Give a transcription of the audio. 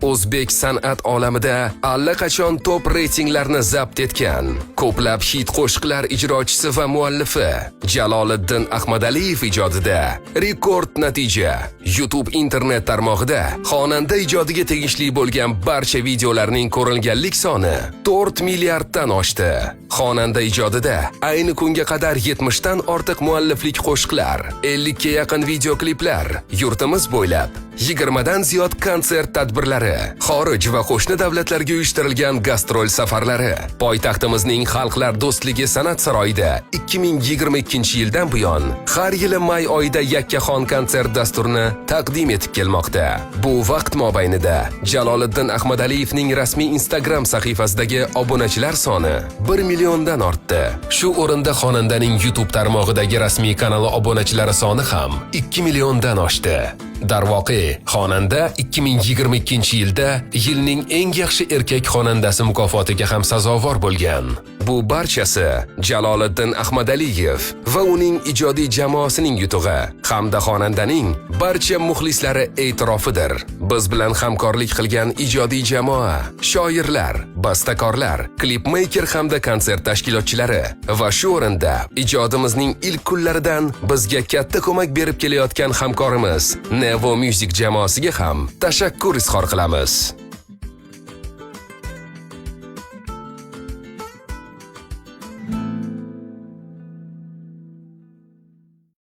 o'zbek san'at olamida allaqachon top reytinglarni zabt etgan ko'plab hit qo'shiqlar ijrochisi va muallifi Jaloliddin Ahmadaliyev ijodida rekord natija. YouTube internet tarmog'ida xonanda ijodiga tegishli bo'lgan barcha videolarning ko'rilganlik soni 4 milliarddan oshdi. Xonanda ijodida ayni kunga qadar 70 dan ortiq mualliflik qo'shiqlar, 50 ga yaqin videokliplar, yurtimiz bo'ylab 20 dan ziyod konsert tadbirlari, xorij va qo'shni davlatlarga uyushtirilgan gastrol safarlari, poytaxtimizning Xalqlar do'stligi san'at saroyida 2022-yildan buyon har yili may oyida yakkaxon konsert dasturini taqdim etib kelmoqda. Bu vaqt mobaynida Jaloliddin Ahmadaliyevning rasmiy Instagram sahifasidagi obunachilar soni 1 milliondan ortdi. Shu o'rinda xonandaning YouTube tarmog'idagi rasmiy kanali obunachilari soni ham 2 milliondan oshdi. Darvoqe, xonanda 2022-yilda yilning eng yaxshi erkak xonandasi mukofotiga ham sazovor bo'lgan. Bu barchasi Jaloliddin Ahmadaliyev va uning ijodiy jamoasining yutug'i hamda xonandaning barcha muxlislari e'tirofidir. Biz bilan hamkorlik qilgan ijodiy jamoa, shoirlar, bastakorlar, klipmeyker hamda konsert tashkilotchilari va shu o'rinda ijodimizning ilk kunlaridan bizga katta ko'mak berib kelayotgan hamkorimiz Nevo Music jamoasiga ham tashakkur izhor qilamiz.